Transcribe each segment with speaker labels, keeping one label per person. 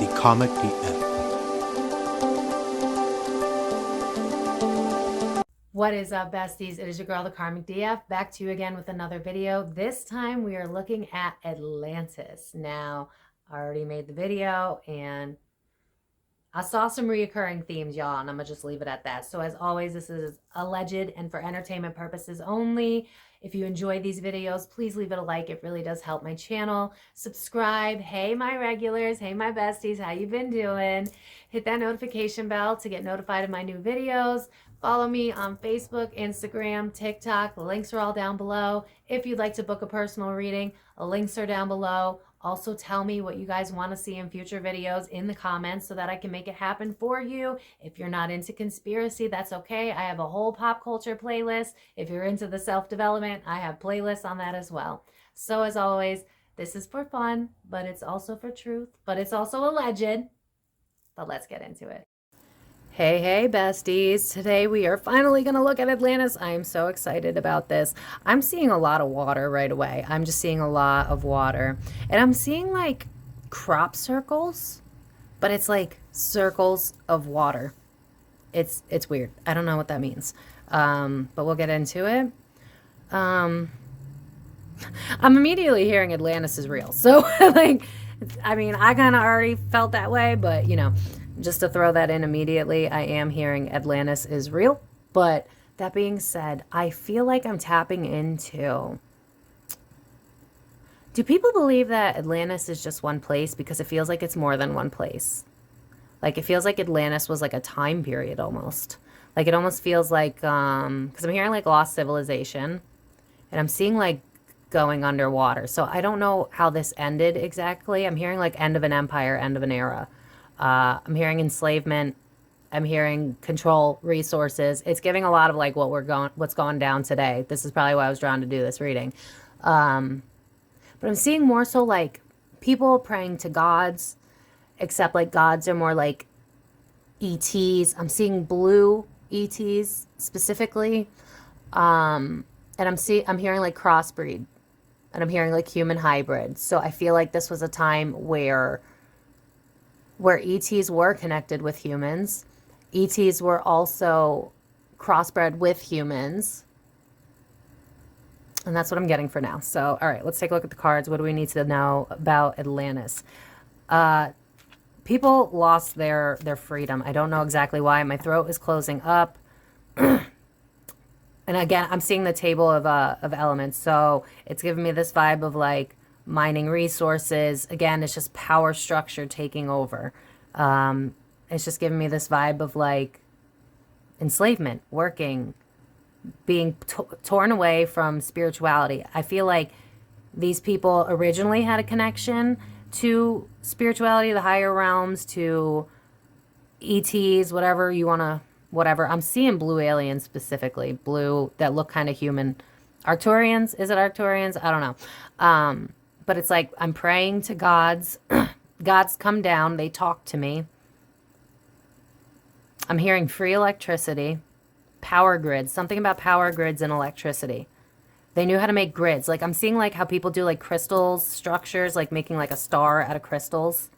Speaker 1: the Comic DF.
Speaker 2: What is up, besties? It is your girl, the Karmic DF, back to you again with another video. This time we are looking at Atlantis. Now, I already made the video and I saw some reoccurring themes, y'all, and I'm gonna just leave it at that. So as always, this is alleged and for entertainment purposes only. If you enjoy these videos, please leave it a like. It really does help my channel. Subscribe. Hey, my regulars. Hey, my besties. How you been doing? Hit that notification bell to get notified of my new videos. Follow me on Facebook, Instagram, TikTok. The links are all down below. If you'd like to book a personal reading, the links are down below. Also, tell me what you guys want to see in future videos in the comments so that I can make it happen for you. If you're not into conspiracy, that's okay. I have a whole pop culture playlist. If you're into the self-development, I have playlists on that as well. So as always, this is for fun, but it's also for truth, but it's also alleged. But let's get into it. Hey, besties. Today we are finally going to look at Atlantis. I am so excited about this. I'm seeing a lot of water right away. I'm just seeing a lot of water. And I'm seeing like crop circles, but it's like circles of water. It's weird. I don't know what that means. But we'll get into it. I'm immediately hearing Atlantis is real. So like, I mean, I kind of already felt that way, but you know, just to throw that in immediately, I am hearing Atlantis is real. But that being said, I feel like I'm tapping into... Do people believe that Atlantis is just one place? Because it feels like it's more than one place. Like, it feels like Atlantis was like a time period almost. Like, it almost feels like... because I'm hearing like lost civilization. And I'm seeing like going underwater. So I don't know how this ended exactly. I'm hearing like end of an empire, end of an era. I'm hearing enslavement. I'm hearing control resources. It's giving a lot of like what's going down today. This is probably why I was drawn to do this reading. But I'm seeing more so like people praying to gods, except like gods are more like ETs. I'm seeing blue ETs specifically. And I'm hearing like crossbreed, and I'm hearing like human hybrids. So I feel like this was a time where ETs were connected with humans. ETs were also crossbred with humans. And that's what I'm getting for now. So, all right, let's take a look at the cards. What do we need to know about Atlantis? People lost their freedom. I don't know exactly why. My throat is closing up. And again, I'm seeing the table of elements. So it's giving me this vibe of like, mining resources. Again, it's just power structure taking over. It's just giving me this vibe of like enslavement, working, being torn away from spirituality. I feel like these people originally had a connection to spirituality, the higher realms, to ETs, whatever you want to, whatever. I'm seeing blue aliens specifically, blue that look kind of human. Arcturians? Is it Arcturians? I don't know. But it's like I'm praying to gods. Gods come down. They talk to me. I'm hearing free electricity. Power grids. Something about power grids and electricity. They knew how to make grids. Like I'm seeing like how people do like crystals, structures, like making like a star out of crystals.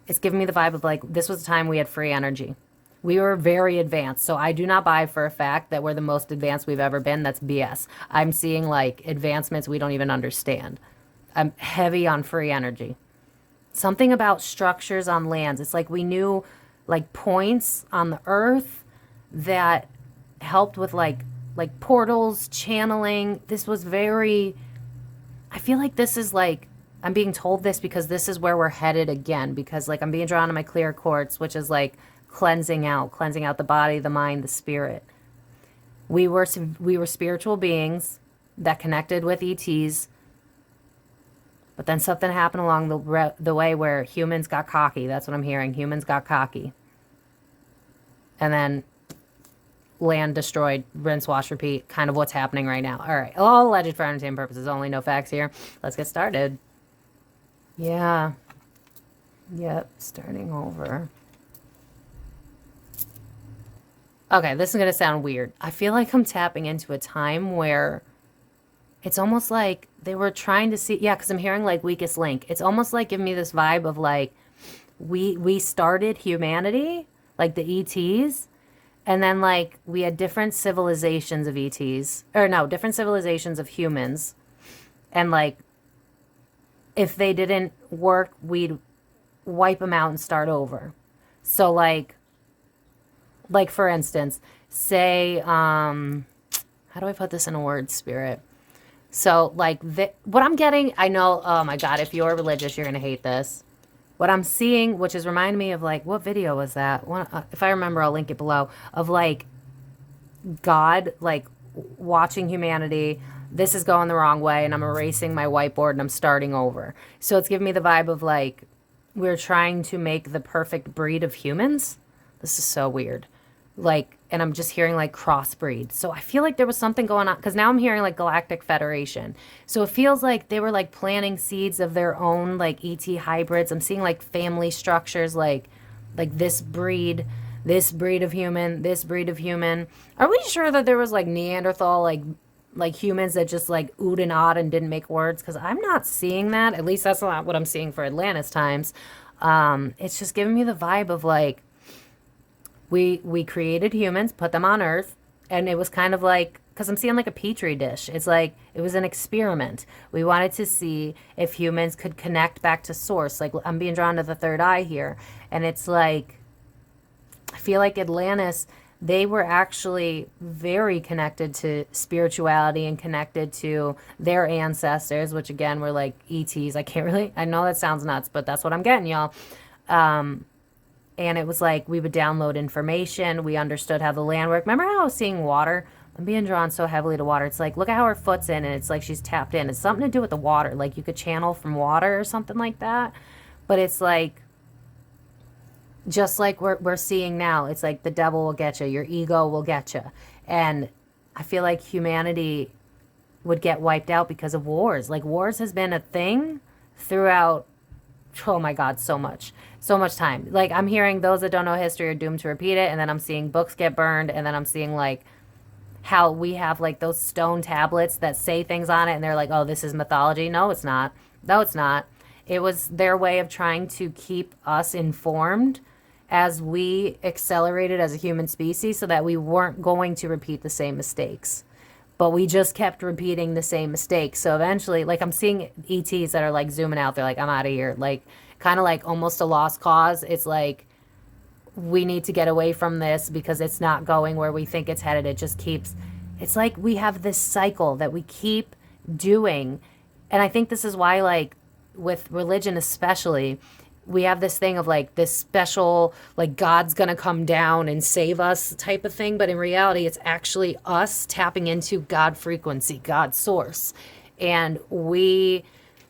Speaker 2: It's giving me the vibe of like this was the time we had free energy. We were very advanced. So I do not buy for a fact that we're the most advanced we've ever been. That's BS. I'm seeing like advancements we don't even understand. I'm heavy on free energy. Something about structures on lands. It's like we knew like points on the earth that helped with like portals, channeling. This was very, I feel like this is like, I'm being told this because this is where we're headed again. Because like I'm being drawn to my clear quartz, which is like cleansing out the body, the mind, the spirit. We were spiritual beings that connected with ETs. But then something happened along the way where humans got cocky. That's what I'm hearing. Humans got cocky. And then land destroyed, rinse, wash, repeat. Kind of what's happening right now. All right. All alleged for entertainment purposes. Only no facts here. Let's get started. Yeah. Yep. Starting over. Okay. This is going to sound weird. I feel like I'm tapping into a time where it's almost like they were trying to see, yeah, because I'm hearing like weakest link. It's almost like giving me this vibe of like we started humanity, like the ETs, and then like we had different civilizations of ETs, or no, different civilizations of humans, and like if they didn't work, we'd wipe them out and start over. So like for instance, say how do I put this in a word, Spirit? So like what I'm getting, I know, oh my God, if you're religious, you're gonna hate this. What I'm seeing, which is reminding me of like, what video was that? If I remember, I'll link it below, of like God like watching humanity. This is going the wrong way, and I'm erasing my whiteboard and I'm starting over. So it's giving me the vibe of like we're trying to make the perfect breed of humans. This is so weird. Like, and I'm just hearing like crossbreed. So I feel like there was something going on, because now I'm hearing like Galactic Federation. So it feels like they were like planting seeds of their own like ET hybrids. I'm seeing like family structures, like this breed of human, this breed of human. Are we sure that there was like Neanderthal, like humans that just like oohed and awed and didn't make words? Because I'm not seeing that. At least that's not what I'm seeing for Atlantis times. It's just giving me the vibe of like we created humans, put them on Earth, and it was kind of like, because I'm seeing like a petri dish. It's like it was an experiment. We wanted to see if humans could connect back to source. Like I'm being drawn to the third eye here, and it's like I feel like Atlantis, they were actually very connected to spirituality and connected to their ancestors, which again were like ETs. I know that sounds nuts, but that's what I'm getting, y'all. And it was like we would download information. We understood how the land worked. Remember how I was seeing water? I'm being drawn so heavily to water. It's like, look at how her foot's in, and it's like she's tapped in. It's something to do with the water. Like you could channel from water or something like that. But it's like, just like we're seeing now, it's like the devil will get you. Your ego will get you. And I feel like humanity would get wiped out because of wars. Like wars has been a thing throughout, oh my God, so much time. Like I'm hearing those that don't know history are doomed to repeat it. And then I'm seeing books get burned. And then I'm seeing like how we have like those stone tablets that say things on it. And they're like, oh, this is mythology. No, it's not. No, it's not. It was their way of trying to keep us informed as we accelerated as a human species so that we weren't going to repeat the same mistakes. But we just kept repeating the same mistakes. So eventually, like I'm seeing ETs that are like zooming out. They're like, I'm out of here. Like kind of like almost a lost cause. It's like, we need to get away from this because it's not going where we think it's headed. It just keeps, it's like we have this cycle that we keep doing. And I think this is why, like with religion especially, we have this thing of like this special, like God's gonna come down and save us type of thing. But in reality, it's actually us tapping into God frequency, God source. And we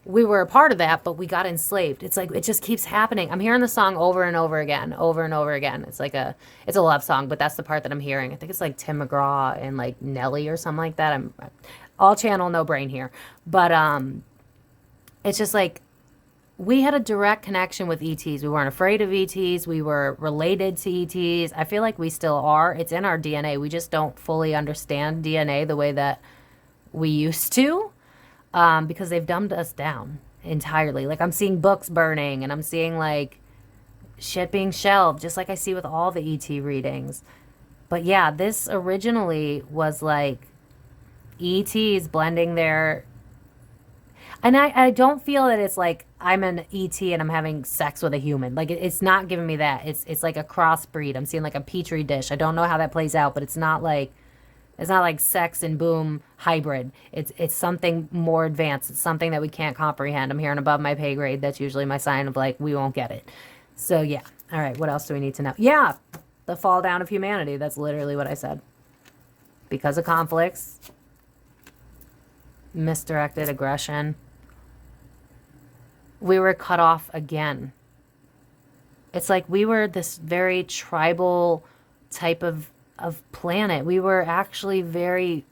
Speaker 2: were a part of that, but we got enslaved. It's like, it just keeps happening. I'm hearing the song over and over again, over and over again. It's like it's a love song, but that's the part that I'm hearing. I think it's like Tim McGraw and like Nelly or something like that. I'm all channel, no brain here. But it's just like, we had a direct connection with ETs. We weren't afraid of ETs. We were related to ETs. I feel like we still are. It's in our DNA. We just don't fully understand DNA the way that we used to, because they've dumbed us down entirely. Like I'm seeing books burning, and I'm seeing like shit being shelved, just like I see with all the ET readings. But yeah, this originally was like ETs blending their... And I don't feel that it's like I'm an ET and I'm having sex with a human. Like it's not giving me that. It's like a crossbreed. I'm seeing like a petri dish. I don't know how that plays out, but it's not like sex and boom hybrid. It's something more advanced. It's something that we can't comprehend. I'm hearing above my pay grade. That's usually my sign of like we won't get it. So yeah. All right. What else do we need to know? Yeah, the fall down of humanity. That's literally what I said. Because of conflicts, misdirected aggression, we were cut off again. It's like we were this very tribal type of planet. We were actually very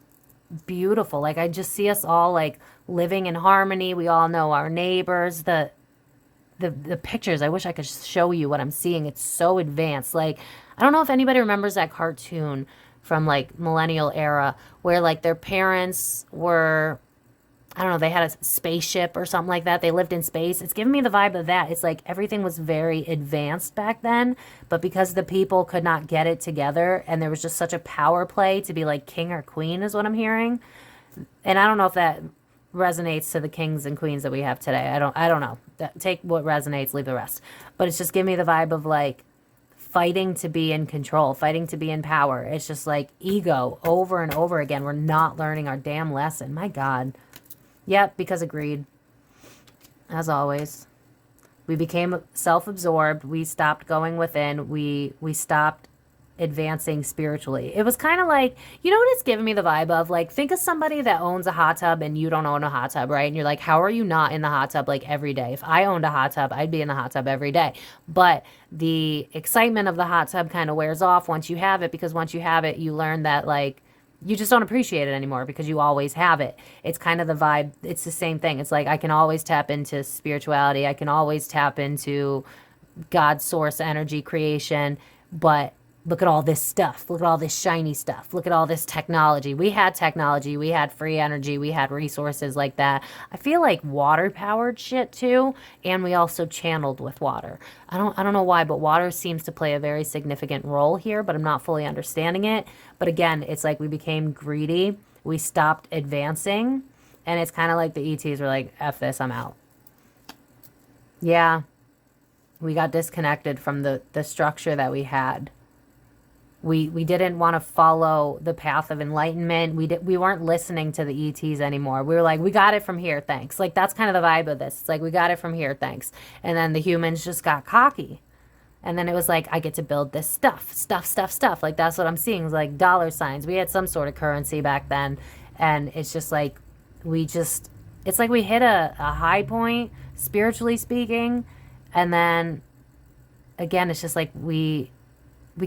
Speaker 2: beautiful. Like I just see us all like living in harmony. We all know our neighbors, the pictures. I wish I could show you what I'm seeing. It's so advanced. Like, I don't know if anybody remembers that cartoon from like millennial era where like their parents were I don't know, they had a spaceship or something like that. They lived in space. It's giving me the vibe of that. It's like everything was very advanced back then, but because the people could not get it together and there was just such a power play to be like king or queen is what I'm hearing. And I don't know if that resonates to the kings and queens that we have today. I don't know. Take what resonates, leave the rest. But it's just giving me the vibe of like fighting to be in control, fighting to be in power. It's just like ego over and over again. We're not learning our damn lesson. My God. Yep, because of greed. As always. We became self-absorbed. We stopped going within. We stopped advancing spiritually. It was kind of like, you know what it's giving me the vibe of? Like, think of somebody that owns a hot tub and you don't own a hot tub, right? And you're like, how are you not in the hot tub like every day? If I owned a hot tub, I'd be in the hot tub every day. But the excitement of the hot tub kind of wears off once you have it, because once you have it, you learn that like, you just don't appreciate it anymore because you always have it. It's kind of the vibe. It's the same thing. It's like, I can always tap into spirituality. I can always tap into God's source energy creation, but look at all this stuff. Look at all this shiny stuff. Look at all this technology. We had technology. We had free energy. We had resources like that. I feel like water powered shit too. And we also channeled with water. I don't know why, but water seems to play a very significant role here, but I'm not fully understanding it. But again, it's like we became greedy. We stopped advancing. And it's kind of like the ETs were like, F this, I'm out. Yeah. We got disconnected from the structure that we had. We didn't want to follow the path of enlightenment. We weren't listening to the ETs anymore. We were like, we got it from here, thanks. Like, that's kind of the vibe of this. It's like, we got it from here, thanks. And then the humans just got cocky. And then it was like, I get to build this stuff. Like, that's what I'm seeing. It's like dollar signs. We had some sort of currency back then. And it's just like, it's like we hit a high point, spiritually speaking. And then, again, it's just like we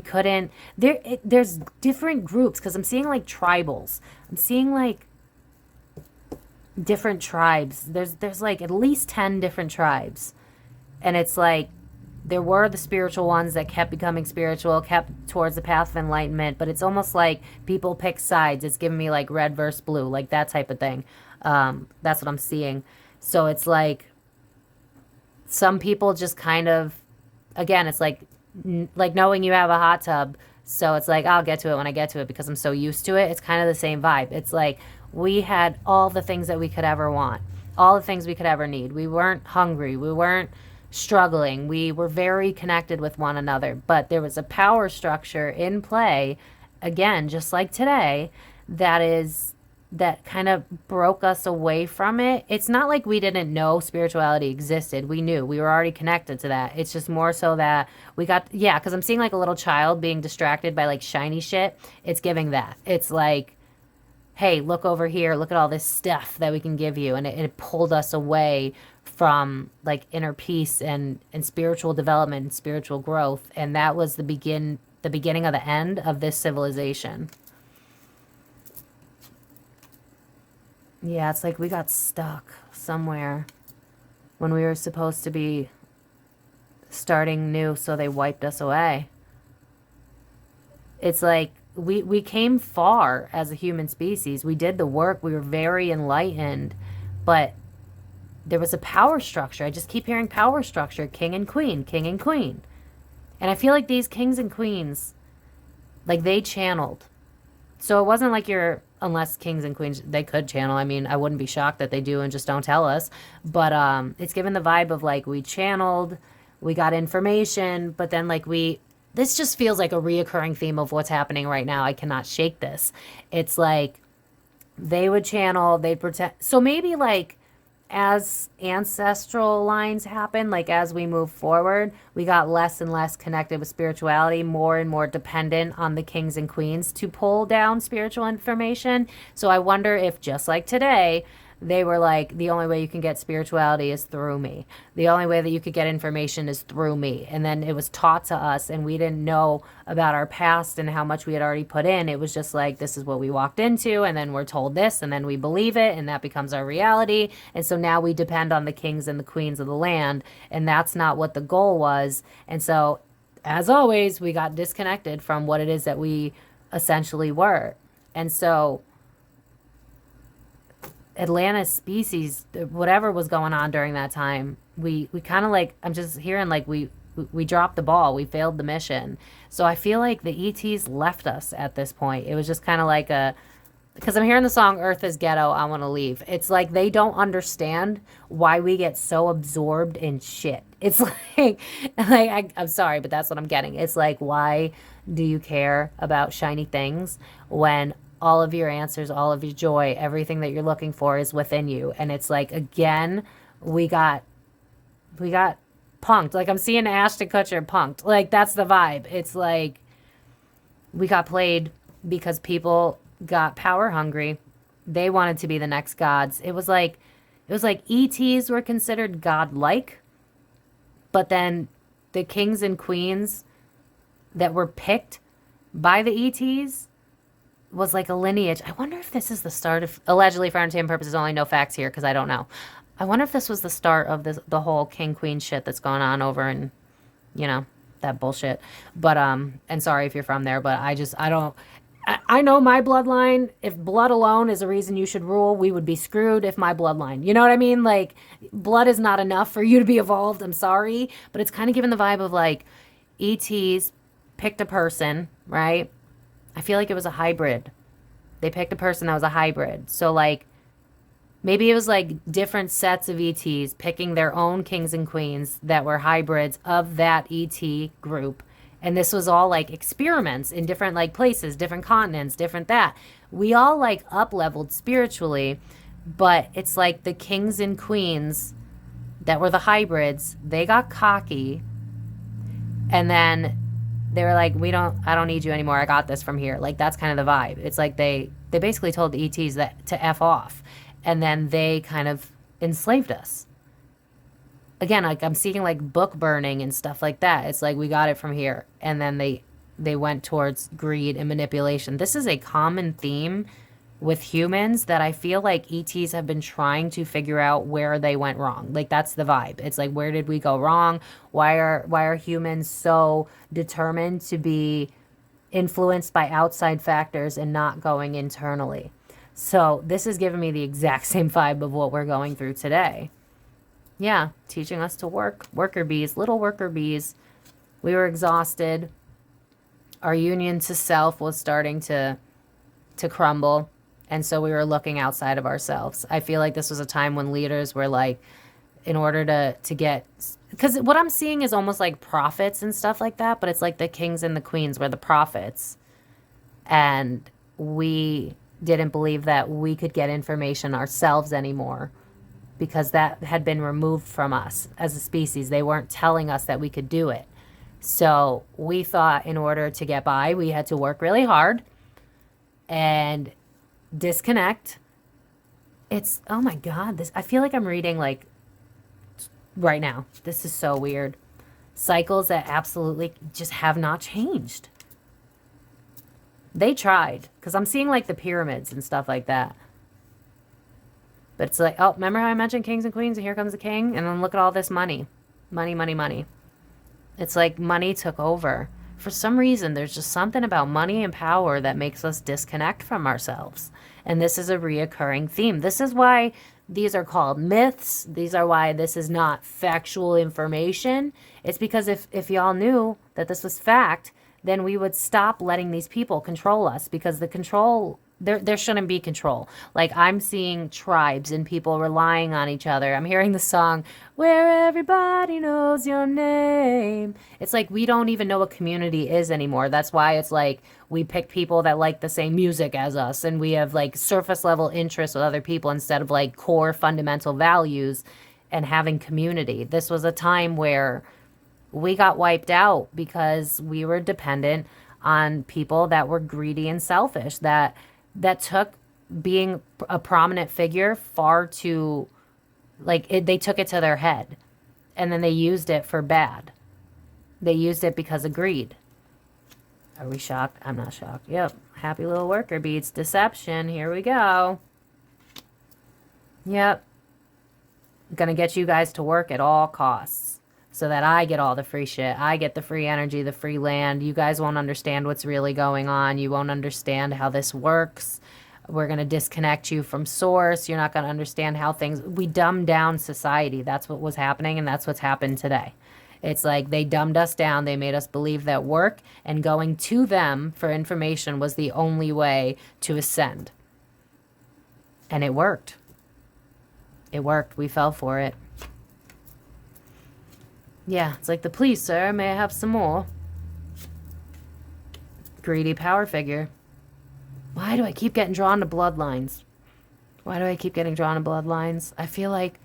Speaker 2: couldn't, there's different groups, because I'm seeing like tribals. I'm seeing like different tribes. There's like at least 10 different tribes. And it's like, there were the spiritual ones that kept becoming spiritual, kept towards the path of enlightenment, but it's almost like people pick sides. It's giving me like red versus blue, like that type of thing. That's what I'm seeing. So it's like, some people just kind of, again, it's like knowing you have a hot tub. So it's like, I'll get to it when I get to it because I'm so used to it. It's kind of the same vibe. It's like, we had all the things that we could ever want, all the things we could ever need. We weren't hungry. We weren't struggling. We were very connected with one another, but there was a power structure in play, again, just like today, that kind of broke us away from it. It's not like we didn't know spirituality existed. We knew. We were already connected to that. It's just more so that we got, yeah, because I'm seeing like a little child being distracted by like shiny shit. It's giving that. It's like, hey, look over here. Look at all this stuff that we can give you. And it pulled us away from like inner peace and spiritual development and spiritual growth. And that was the beginning of the end of this civilization. Yeah, it's like we got stuck somewhere when we were supposed to be starting new, so they wiped us away. It's like we came far as a human species. We did the work. We were very enlightened, but there was a power structure. I just keep hearing power structure, king and queen, king and queen. And I feel like these kings and queens, like they channeled. So it wasn't like unless kings and queens, they could channel. I mean, I wouldn't be shocked that they do and just don't tell us. But it's given the vibe of like we channeled, we got information, but then like this just feels like a reoccurring theme of what's happening right now. I cannot shake this. It's like they would channel, they'd protect. So maybe like as ancestral lines happen, like as we move forward, we got less and less connected with spirituality, more and more dependent on the kings and queens to pull down spiritual information. So I wonder if, just like today, they were like, the only way you can get spirituality is through me. The only way that you could get information is through me. And then it was taught to us and we didn't know about our past and how much we had already put in. It was just like, this is what we walked into, and then we're told this, and then we believe it, and that becomes our reality. And so now we depend on the kings and the queens of the land, and that's not what the goal was. And so, as always, we got disconnected from what it is that we essentially were. And so Atlantis species, whatever was going on during that time, we kind of like, I'm just hearing like we dropped the ball. We failed the mission. So I feel like the ETs left us at this point. It was just kind of like because I'm hearing the song Earth is Ghetto, I Want to Leave. It's like they don't understand why we get so absorbed in shit. It's I'm sorry, but that's what I'm getting. It's like, why do you care about shiny things when all of your answers, all of your joy, everything that you're looking for is within you? And it's like, again, we got punked. Like, I'm seeing Ashton Kutcher punked. Like, that's the vibe. It's like we got played because people got power hungry. They wanted to be the next gods. It was like ETs were considered godlike, but then the kings and queens that were picked by the ETs was like a lineage. I wonder if this is the start of, allegedly for entertainment purposes only, no facts here because I don't know. I wonder if this was the start of the whole king queen shit that's going on over in, you know, that bullshit. But and sorry if you're from there, but I know my bloodline. If blood alone is a reason you should rule, we would be screwed if my bloodline. You know what I mean? Like, blood is not enough for you to be evolved. I'm sorry. But it's kind of given the vibe of like ETs picked a person, right? I feel like it was a hybrid. They picked a person that was a hybrid. So like, maybe it was like different sets of ETs picking their own kings and queens that were hybrids of that ET group. And this was all like experiments in different like places, different continents, different that. We all like up-leveled spiritually, but it's like the kings and queens that were the hybrids, they got cocky. And then they were like, I don't need you anymore. I got this from here. Like, that's kind of the vibe. It's like they basically told the ETs that to F off. And then they kind of enslaved us. Again, like I'm seeing like book burning and stuff like that. It's like we got it from here. And then they went towards greed and manipulation. This is a common theme with humans that I feel like ETs have been trying to figure out where they went wrong. Like, that's the vibe. It's like, where did we go wrong? Why are humans so determined to be influenced by outside factors and not going internally? So this is giving me the exact same vibe of what we're going through today. Yeah, teaching us to work. Worker bees, little worker bees. We were exhausted. Our union to self was starting to crumble. And so we were looking outside of ourselves. I feel like this was a time when leaders were like, in order to get, because what I'm seeing is almost like prophets and stuff like that, but it's like the kings and the queens were the prophets. And we didn't believe that we could get information ourselves anymore because that had been removed from us as a species. They weren't telling us that we could do it. So we thought in order to get by, we had to work really hard and disconnect. It's, oh my God, I feel like I'm reading like right now. This is so weird. Cycles that absolutely just have not changed. They tried, because I'm seeing like the pyramids and stuff like that. But it's like, oh, remember how I mentioned kings and queens and here comes the king? And then look at all this money. Money, money, money. It's like money took over. For some reason, there's just something about money and power that makes us disconnect from ourselves. And this is a reoccurring theme. This is why these are called myths. These are why this is not factual information. It's because if y'all knew that this was fact, then we would stop letting these people control us, because the control, there shouldn't be control. Like, I'm seeing tribes and people relying on each other. I'm hearing the song, Where Everybody Knows Your Name. It's like we don't even know what community is anymore. That's why it's like we pick people that like the same music as us, and we have like surface level interests with other people instead of like core fundamental values and having community. This was a time where we got wiped out because we were dependent on people that were greedy and selfish, that took being a prominent figure far too, like, they took it to their head, and then they used it for bad. They used it because of greed. Are we shocked? I'm not shocked. Yep. Happy little worker beads. Deception. Here we go. Yep. Gonna get you guys to work at all costs, so that I get all the free shit. I get the free energy, the free land. You guys won't understand what's really going on. You won't understand how this works. We're going to disconnect you from source. You're not going to understand how things, we dumb down society. That's what was happening, and that's what's happened today. It's like they dumbed us down. They made us believe that work and going to them for information was the only way to ascend. And it worked. It worked. We fell for it. Yeah, it's like, the please, sir, may I have some more? Greedy power figure. Why do I keep getting drawn to bloodlines? Why do I keep getting drawn to bloodlines? I feel like,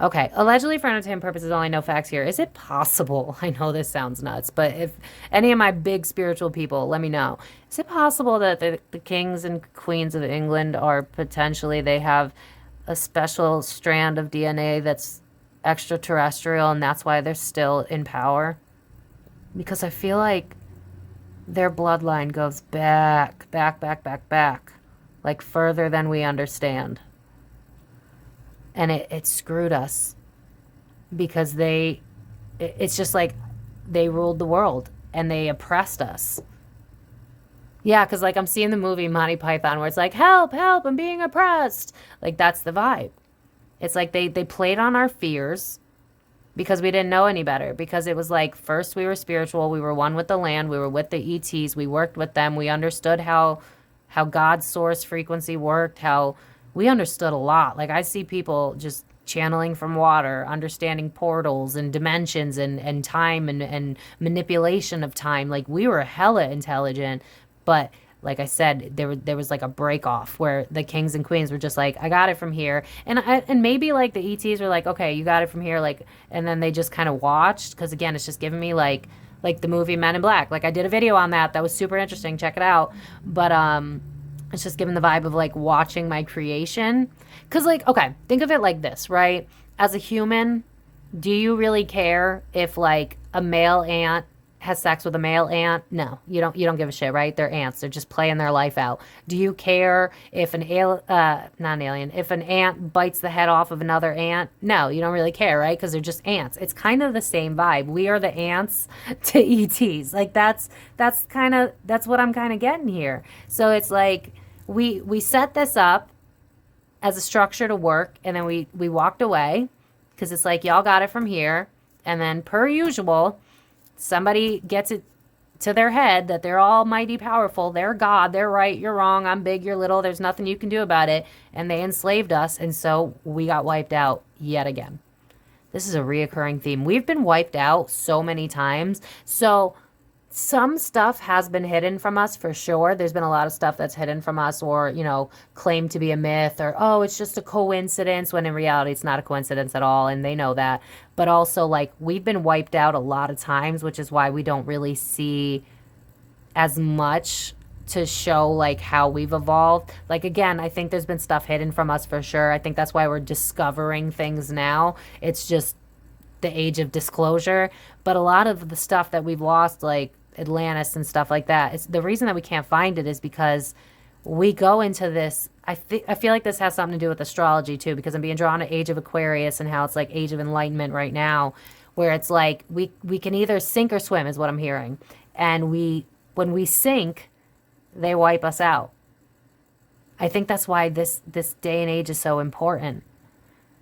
Speaker 2: okay, allegedly for entertainment purposes, only no facts here. Is it possible? I know this sounds nuts, but if any of my big spiritual people, let me know. Is it possible that the kings and queens of England are potentially, they have a special strand of DNA that's extraterrestrial, and that's why they're still in power? Because I feel like their bloodline goes back, like further than we understand. And it screwed us because it's just like they ruled the world and they oppressed us. Yeah, because like I'm seeing the movie Monty Python where it's like, help, help, I'm being oppressed. Like that's the vibe. It's like they played on our fears because we didn't know any better. Because it was like, first we were spiritual, we were one with the land, we were with the ETs, we worked with them, we understood how God's source frequency worked, how we understood a lot. Like I see people just channeling from water, understanding portals and dimensions and time and manipulation of time. Like we were hella intelligent, but like I said, there was like a break off where the kings and queens were just like, I got it from here. And maybe like the ETs were like, okay, you got it from here. Like, and then they just kind of watched. Cause again, it's just giving me like the movie Men in Black. Like I did a video on that. That was super interesting. Check it out. But, it's just giving the vibe of like watching my creation. Cause like, okay, think of it like this, right? As a human, do you really care if like a male ant has sex with a male ant? No, you don't give a shit, right? They're ants. They're just playing their life out. Do you care if if an ant bites the head off of another ant? No, you don't really care, right? Because they're just ants. It's kind of the same vibe. We are the ants to ETs. Like that's what I'm kind of getting here. So it's like we set this up as a structure to work, and then we walked away because it's like, y'all got it from here. And then per usual, somebody gets it to their head that they're almighty powerful, they're God, they're right, you're wrong, I'm big, you're little, there's nothing you can do about it. And they enslaved us, and so we got wiped out yet again. This is a reoccurring theme. We've been wiped out so many times. So some stuff has been hidden from us for sure. There's been a lot of stuff that's hidden from us, or, claimed to be a myth, or, oh, it's just a coincidence, when in reality it's not a coincidence at all, and they know that. But also, like, we've been wiped out a lot of times, which is why we don't really see as much to show, like, how we've evolved. Like, again, I think there's been stuff hidden from us for sure. I think that's why we're discovering things now. It's just the age of disclosure. But a lot of the stuff that we've lost, like Atlantis and stuff like that, it's the reason that we can't find it is because we go into this. I feel like this has something to do with astrology too, because I'm being drawn to Age of Aquarius and how it's like Age of Enlightenment right now, where it's like we can either sink or swim is what I'm hearing. And when we sink, they wipe us out. I think that's why this day and age is so important,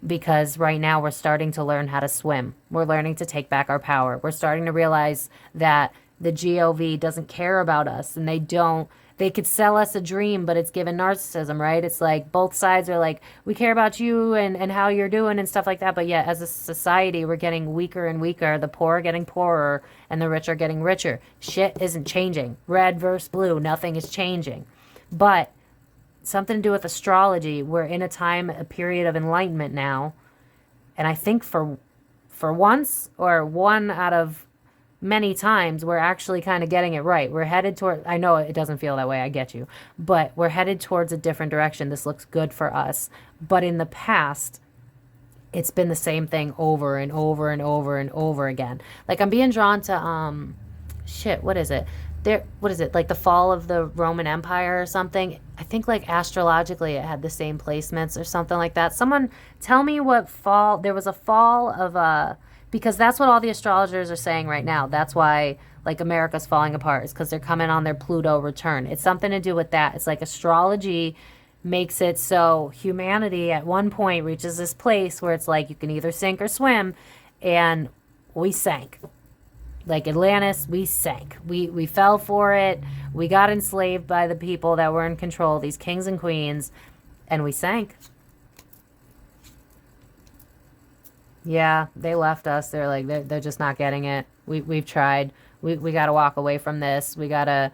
Speaker 2: because right now we're starting to learn how to swim. We're learning to take back our power. We're starting to realize that the GOV doesn't care about us, and they could sell us a dream, but it's given narcissism, right? It's like both sides are like, we care about you and how you're doing and stuff like that. But yet as a society, we're getting weaker and weaker. The poor are getting poorer and the rich are getting richer. Shit isn't changing. Red versus blue, nothing is changing. But something to do with astrology, we're in a period of enlightenment now. And I think for once, or one out of many times, we're actually kind of getting it right. We're headed toward, I know it doesn't feel that way, I get you, but we're headed towards a different direction. This looks good for us. But in the past, it's been the same thing over and over and over and over again. Like I'm being drawn to, what is it? Like the fall of the Roman Empire or something? I think like astrologically it had the same placements or something like that. Someone tell me what fall, there was a fall of because that's what all the astrologers are saying right now. That's why like America's falling apart, is because they're coming on their Pluto return. It's something to do with that. It's like astrology makes it so humanity at one point reaches this place where it's like you can either sink or swim, and we sank. Like Atlantis, we sank. We fell for it. We got enslaved by the people that were in control, these kings and queens, and we sank. Yeah, they left us. They're like, they're just not getting it. We've tried. We got to walk away from this. We got to...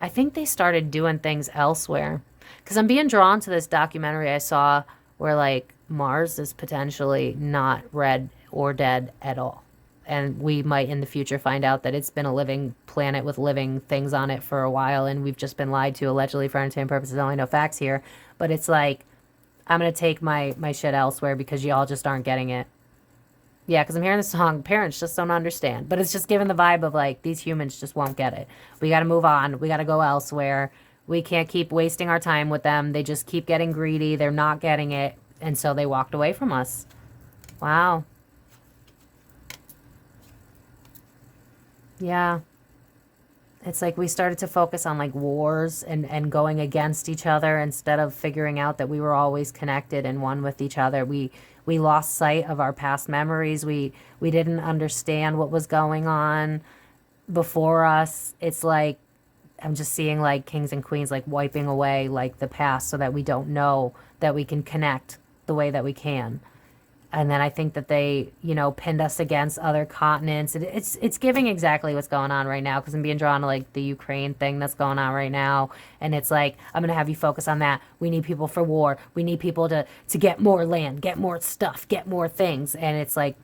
Speaker 2: I think they started doing things elsewhere. Because I'm being drawn to this documentary I saw where, like, Mars is potentially not red or dead at all. And we might in the future find out that it's been a living planet with living things on it for a while, and we've just been lied to allegedly for entertainment purposes. Only no facts here. But it's like, I'm going to take my shit elsewhere because y'all just aren't getting it. Yeah, because I'm hearing the song, parents just don't understand. But it's just giving the vibe of, like, these humans just won't get it. We got to move on. We got to go elsewhere. We can't keep wasting our time with them. They just keep getting greedy. They're not getting it. And so they walked away from us. Wow. Yeah. It's like we started to focus on, like, wars and going against each other instead of figuring out that we were always connected and one with each other. We lost sight of our past memories. We didn't understand what was going on before us. It's like I'm just seeing, like, kings and queens, like, wiping away, like, the past so that we don't know that we can connect the way that we can. And then I think that they, you know, pinned us against other continents. It's giving exactly what's going on right now, because I'm being drawn to, like, the Ukraine thing that's going on right now. And it's like, I'm going to have you focus on that. We need people for war. We need people to get more land, get more stuff, get more things. And it's like,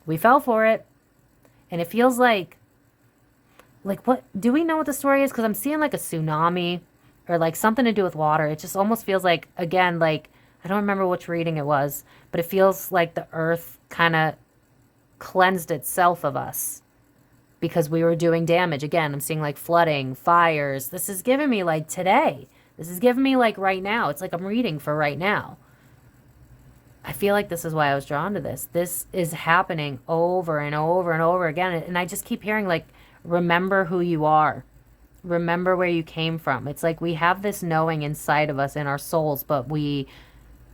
Speaker 2: we fell for it. And it feels like what, do we know what the story is? Because I'm seeing, like, a tsunami or, like, something to do with water. It just almost feels like, again, like, I don't remember which reading it was, but it feels like the earth kind of cleansed itself of us because we were doing damage. Again, I'm seeing, like, flooding, fires. This is giving me, like, today. This is giving me, like, right now. It's like I'm reading for right now. I feel like this is why I was drawn to this. This is happening over and over and over again. And I just keep hearing, like, remember who you are. Remember where you came from. It's like we have this knowing inside of us in our souls, but we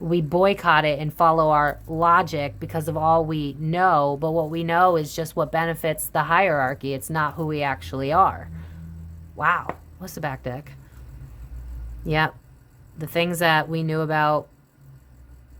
Speaker 2: boycott it and follow our logic because of all we know. But what we know is just what benefits the hierarchy. It's not who we actually are. Wow. What's the back deck? Yep. The things that we knew about,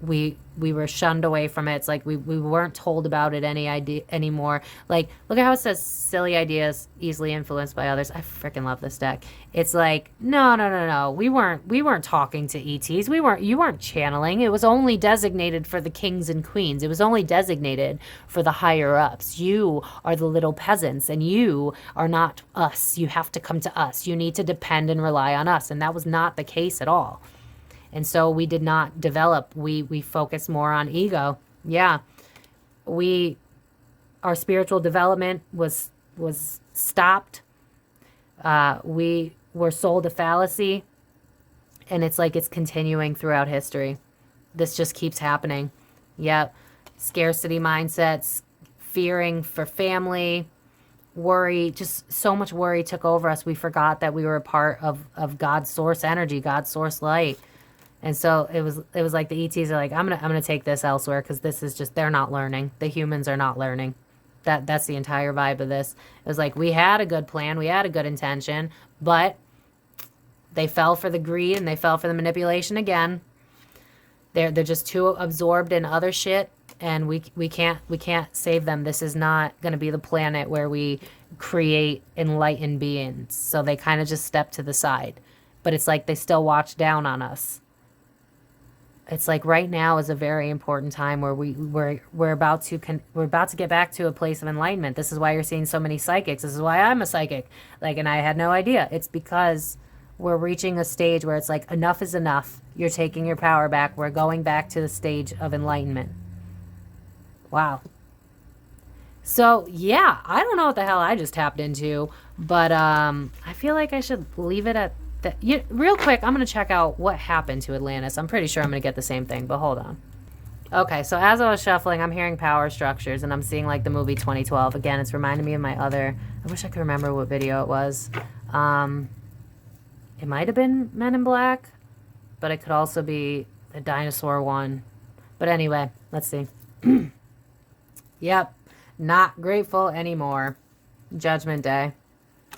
Speaker 2: we were shunned away from it. It's like we weren't told about it anymore. Like, look at how it says silly ideas easily influenced by others. I freaking love this deck. It's like, no. We weren't talking to ETs. You weren't channeling. It was only designated for the kings and queens. It was only designated for the higher ups. You are the little peasants, and you are not us. You have to come to us. You need to depend and rely on us. And that was not the case at all. And so we did not develop. We focused more on ego. Yeah. Our spiritual development was stopped. We were sold a fallacy. And it's like it's continuing throughout history. This just keeps happening. Yep. Scarcity mindsets, fearing for family, worry, just so much worry took over us. We forgot that we were a part of God's source energy, God's source light. And so it was like the ETs are like, I'm gonna take this elsewhere because this is just, they're not learning. The humans are not learning. That's the entire vibe of this. It was like we had a good plan, we had a good intention, but they fell for the greed and they fell for the manipulation again. They're just too absorbed in other shit, and we can't save them. This is not gonna be the planet where we create enlightened beings. So they kind of just step to the side, but it's like they still watch down on us. It's like right now is a very important time where we're about to get back to a place of enlightenment. This is why you're seeing so many psychics. This is why I'm a psychic. Like, and I had no idea. It's because we're reaching a stage where it's like enough is enough. You're taking your power back. We're going back to the stage of enlightenment. Wow. So yeah, I don't know what the hell I just tapped into, but I feel like I should leave it at real quick. I'm going to check out what happened to Atlantis. I'm pretty sure I'm going to get the same thing, but hold on. Okay, so as I was shuffling, I'm hearing power structures, and I'm seeing, like, the movie 2012. Again, it's reminding me of my other... I wish I could remember what video it was. It might have been Men in Black. but it could also be the dinosaur one. But anyway, let's see. Yep, not grateful anymore. Judgment Day.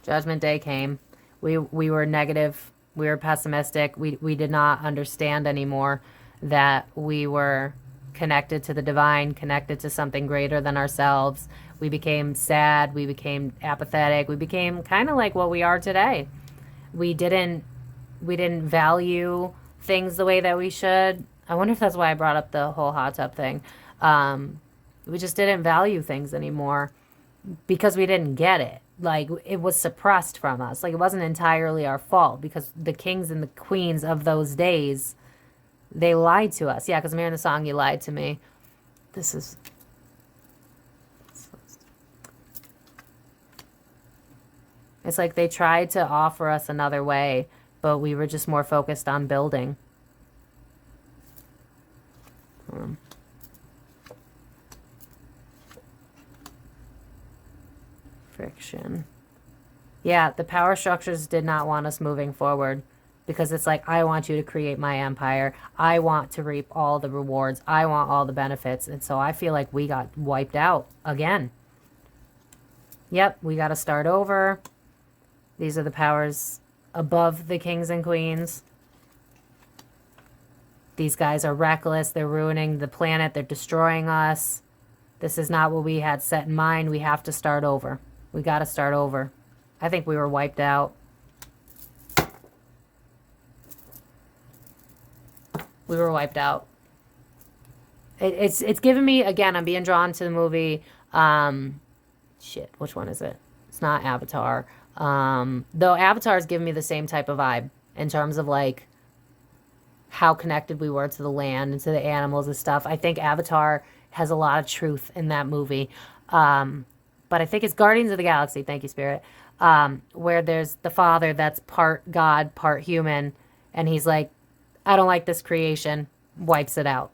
Speaker 2: Judgment Day came. We were negative. We were pessimistic. We did not understand anymore that we were connected to the divine, connected to something greater than ourselves. We became sad. We became apathetic. We became kind of like what we are today. We didn't value things the way that we should. I wonder if that's why I brought up the whole hot tub thing. We just didn't value things anymore because we didn't get it. Like, it was suppressed from us. Like, it wasn't entirely our fault because the kings and the queens of those days, they lied to us. Yeah, because I'm hearing the song, You Lied to Me. This is... It's like they tried to offer us another way, but we were just more focused on building. Friction. Yeah, the power structures did not want us moving forward because it's like, I want you to create my empire. I want to reap all the rewards. I want all the benefits. And so I feel like we got wiped out again. Yep, we got to start over. These are the powers above the kings and queens. These guys are reckless. They're ruining the planet. They're destroying us. This is not what we had set in mind. We have to start over. We got to start over. I think we were wiped out. We were wiped out. It's giving me, again, I'm being drawn to the movie. Shit, which one is it? It's not Avatar. Though Avatar is giving me the same type of vibe in terms of like how connected we were to the land and to the animals and stuff. I think Avatar has a lot of truth in that movie. But I think it's Guardians of the Galaxy, thank you, Spirit, where there's the father that's part God, part human, and he's like, I don't like this creation, wipes it out.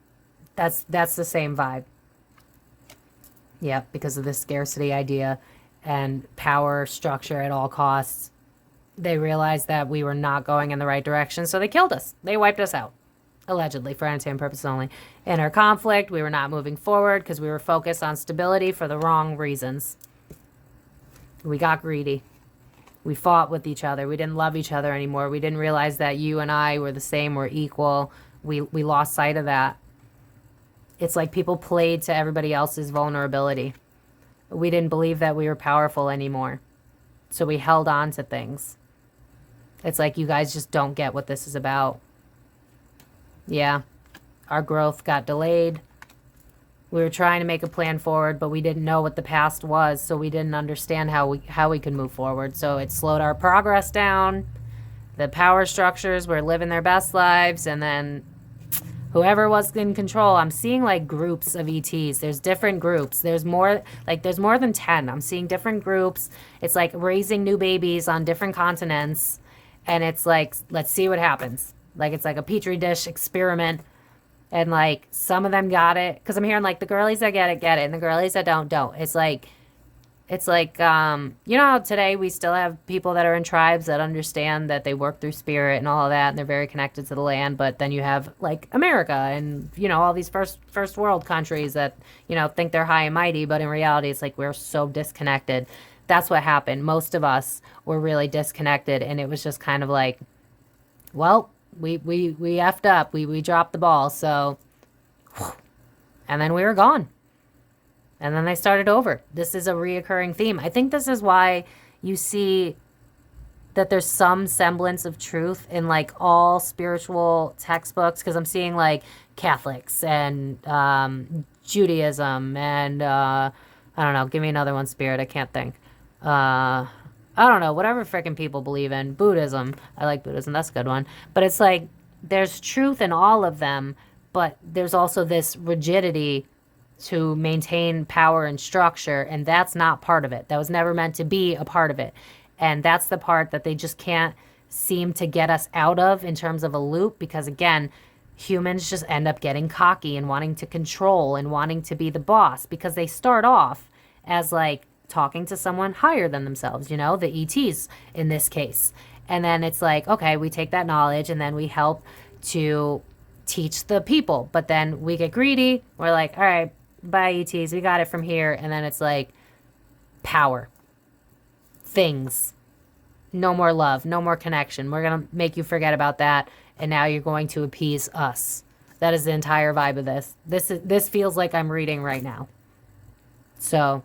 Speaker 2: That's the same vibe. Yep, because of the scarcity idea and power structure at all costs. They realized that we were not going in the right direction, so they killed us. They wiped us out, allegedly, for entertainment purposes only. In our conflict, we were not moving forward because we were focused on stability for the wrong reasons. We got greedy. We fought with each other. We didn't love each other anymore. We didn't realize that you and I were the same, we're equal. We lost sight of that. It's like people played to everybody else's vulnerability. We didn't believe that we were powerful anymore. So we held on to things. It's like, you guys just don't get what this is about. Yeah. Our growth got delayed. We were trying to make a plan forward, but we didn't know what the past was, so we didn't understand how we could move forward. So it slowed our progress down. The power structures were living their best lives, and then whoever was in control, I'm seeing like groups of ETs. There's different groups. There's more than 10. I'm seeing different groups. It's like raising new babies on different continents, and it's like, let's see what happens. Like, it's like a petri dish experiment. And like, some of them got it, because I'm hearing like the girlies that get it, and the girlies that don't. It's like, you know, today we still have people that are in tribes that understand that they work through spirit and all of that, and they're very connected to the land. But then you have like America and, you know, all these first world countries that, you know, think they're high and mighty, but in reality, it's like we're so disconnected. That's what happened. Most of us were really disconnected, and it was just kind of like, well, we effed up. We dropped the ball. So, and then we were gone. And then they started over. This is a reoccurring theme. I think this is why you see that there's some semblance of truth in like all spiritual textbooks. Because I'm seeing like Catholics and Judaism and I don't know. Give me another one, Spirit. I can't think. I don't know, whatever freaking people believe in. Buddhism. I like Buddhism. That's a good one. But it's like, there's truth in all of them, but there's also this rigidity to maintain power and structure, and that's not part of it. That was never meant to be a part of it. And that's the part that they just can't seem to get us out of in terms of a loop, because again, humans just end up getting cocky and wanting to control and wanting to be the boss, because they start off as like talking to someone higher than themselves, you know, the ETs in this case. And then it's like, okay, we take that knowledge and then we help to teach the people. But then we get greedy. We're like, all right, bye ETs. We got it from here. And then it's like power, things, no more love, no more connection. We're going to make you forget about that. And now you're going to appease us. That is the entire vibe of this. This feels like I'm reading right now. So,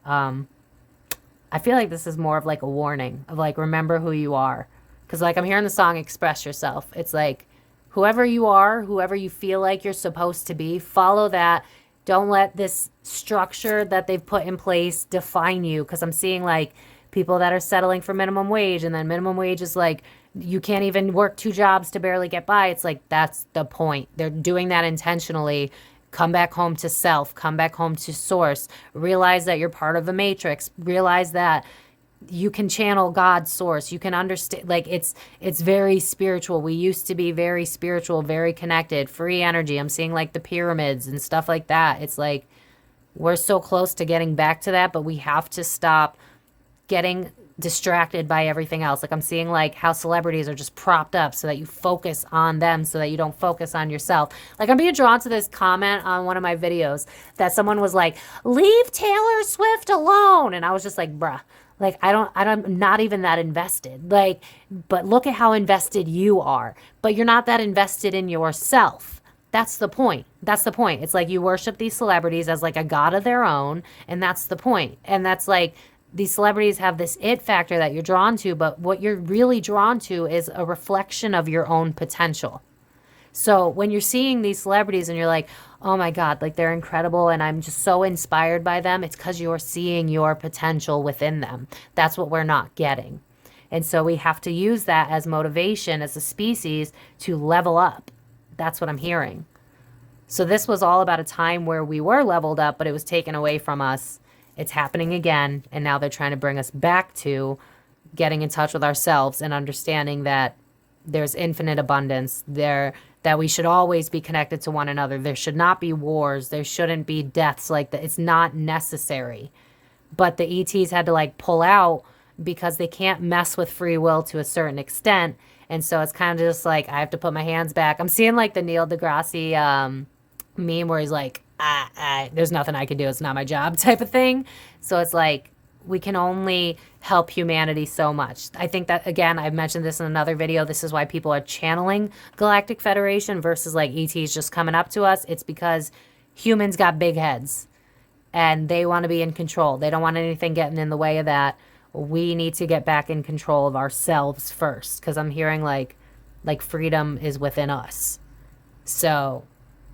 Speaker 2: I feel like this is more of like a warning of like, remember who you are. Because like I'm hearing the song Express Yourself. It's like, whoever you are, whoever you feel like you're supposed to be, follow that. Don't let this structure that they've put in place define you. Because I'm seeing like people that are settling for minimum wage, and then minimum wage is like, you can't even work 2 jobs to barely get by. It's like, that's the point. They're doing that intentionally. Come back home to self. Come back home to source. Realize that you're part of a matrix. Realize that you can channel God's source. You can understand, like it's very spiritual. We used to be very spiritual, very connected, free energy. I'm seeing like the pyramids and stuff like that. It's like we're so close to getting back to that, but we have to stop getting distracted by everything else. Like I'm seeing like how celebrities are just propped up so that you focus on them so that you don't focus on yourself. Like I'm being drawn to this comment on one of my videos that someone was like, leave Taylor Swift alone. And I was just like, bruh, like I'm not even that invested. Like, but look at how invested you are. But you're not that invested in yourself. That's the point. That's the point. It's like you worship these celebrities as like a god of their own. And that's the point. And that's like, these celebrities have this it factor that you're drawn to, but what you're really drawn to is a reflection of your own potential. So when you're seeing these celebrities and you're like, oh my God, like they're incredible and I'm just so inspired by them, it's because you're seeing your potential within them. That's what we're not getting. And so we have to use that as motivation as a species to level up. That's what I'm hearing. So this was all about a time where we were leveled up, but it was taken away from us. It's happening again, and now they're trying to bring us back to getting in touch with ourselves and understanding that there's infinite abundance there, that we should always be connected to one another. There should not be wars. There shouldn't be deaths like that. It's not necessary. But the ETs had to like pull out because they can't mess with free will to a certain extent. And so it's kind of just like, I have to put my hands back. I'm seeing like the Neil deGrasse meme where he's like, there's nothing I can do. It's not my job type of thing. So it's like, we can only help humanity so much. I think that, again, I've mentioned this in another video. This is why people are channeling Galactic Federation versus like ETs just coming up to us. It's because humans got big heads and they want to be in control. They don't want anything getting in the way of that. We need to get back in control of ourselves first, because I'm hearing like freedom is within us. So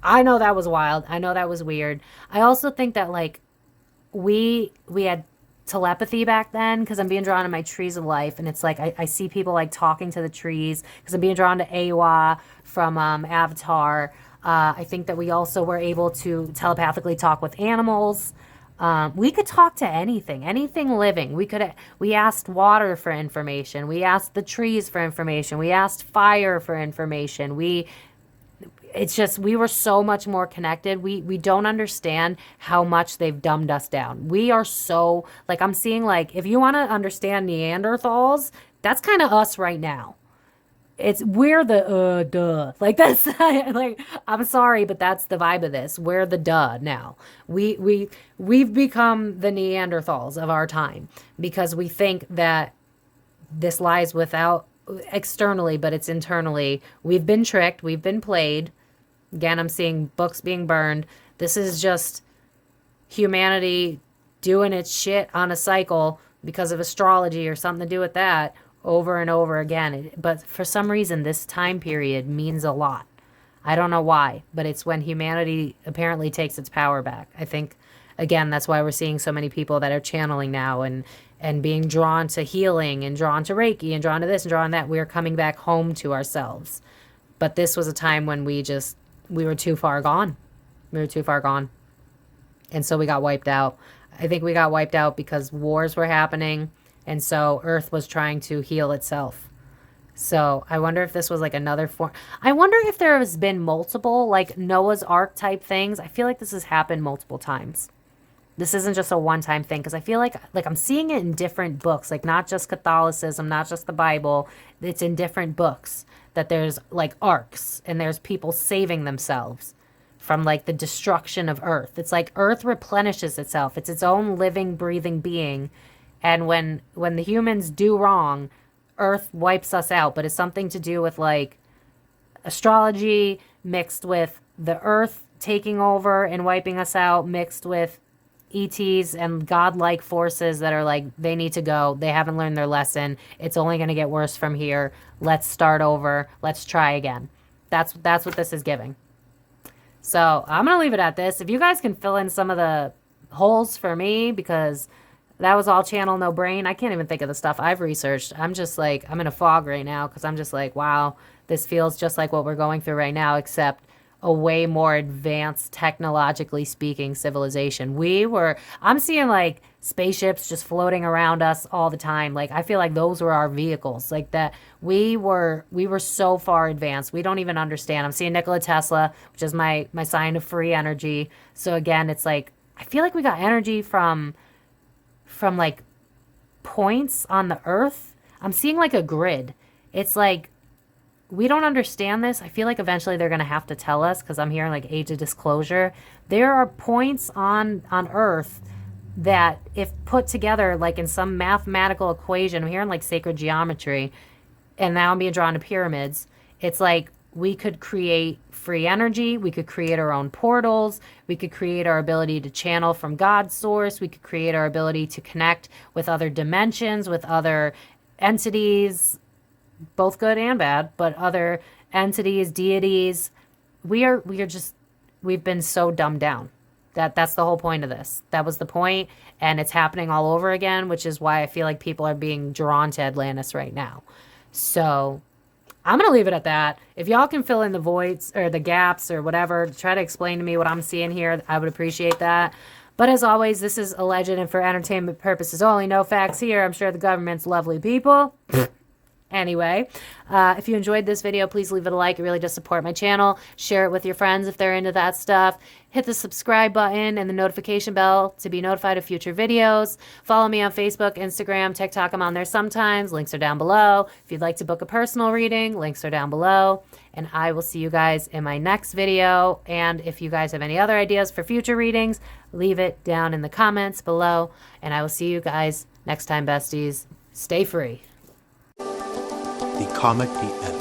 Speaker 2: I know that was wild. I know that was weird. I also think that like we had telepathy back then, because I'm being drawn to my trees of life, and it's like I see people like talking to the trees, because I'm being drawn to Awa from Avatar. I think that we also were able to telepathically talk with animals. We could talk to anything living. We asked water for information. We asked the trees for information. We asked fire for information. It's just, we were so much more connected. We don't understand how much they've dumbed us down. We are so, like, I'm seeing, like, if you want to understand Neanderthals, that's kind of us right now. We're the, duh. Like, that's, like, I'm sorry, but that's the vibe of this. We're the duh now. We've become the Neanderthals of our time, because we think that this lies without, externally, but it's internally. We've been tricked. We've been played. Again, I'm seeing books being burned. This is just humanity doing its shit on a cycle because of astrology or something to do with that over and over again. But for some reason, this time period means a lot. I don't know why, but it's when humanity apparently takes its power back. I think, again, that's why we're seeing so many people that are channeling now and being drawn to healing and drawn to Reiki and drawn to this and drawn to that. We're coming back home to ourselves. But this was a time when we were too far gone. We were too far gone. And so we got wiped out. I think we got wiped out because wars were happening. And so Earth was trying to heal itself. So I wonder if this was like another form. I wonder if there has been multiple like Noah's Ark type things. I feel like this has happened multiple times. This isn't just a one-time thing, because I feel like I'm seeing it in different books, like not just Catholicism, not just the Bible. It's in different books that there's like arcs and there's people saving themselves from like the destruction of Earth. It's like Earth replenishes itself. It's its own living, breathing being. And when the humans do wrong, Earth wipes us out. But it's something to do with like astrology mixed with the Earth taking over and wiping us out, mixed with ETs and godlike forces that are like, they need to go. They haven't learned their lesson. It's only going to get worse from here. Let's start over. Let's try again. That's what this is giving. So I'm going to leave it at this. If you guys can fill in some of the holes for me, because that was all channel, no brain. I can't even think of the stuff I've researched. I'm just like, I'm in a fog right now because I'm just like, wow, this feels just like what we're going through right now, except a way more advanced, technologically speaking, civilization. I'm seeing like spaceships just floating around us all the time. Like, I feel like those were our vehicles. Like that we were so far advanced. We don't even understand. I'm seeing Nikola Tesla, which is my sign of free energy. So again, it's like, I feel like we got energy from like points on the earth. I'm seeing like a grid. It's like, we don't understand this. I feel like eventually they're going to have to tell us, because I'm hearing like age of disclosure. There are points on Earth that if put together like in some mathematical equation, I'm hearing like sacred geometry, and now I'm being drawn to pyramids. It's like we could create free energy. We could create our own portals. We could create our ability to channel from God's source. We could create our ability to connect with other dimensions, with other entities, both good and bad, but other entities, deities. We've been so dumbed down. That's the whole point of this. That was the point, and it's happening all over again, which is why I feel like people are being drawn to Atlantis right now. So I'm going to leave it at that. If y'all can fill in the voids or the gaps or whatever, try to explain to me what I'm seeing here, I would appreciate that. But as always, this is alleged and for entertainment purposes only. No facts here. I'm sure the government's lovely people. Anyway, if you enjoyed this video, please leave it a like. It really does support my channel. Share it with your friends if they're into that stuff. Hit the subscribe button and the notification bell to be notified of future videos. Follow me on Facebook, Instagram, TikTok. I'm on there sometimes. Links are down below. If you'd like to book a personal reading, links are down below. And I will see you guys in my next video. And if you guys have any other ideas for future readings, leave it down in the comments below. And I will see you guys next time, besties. Stay free.
Speaker 1: The Comic, the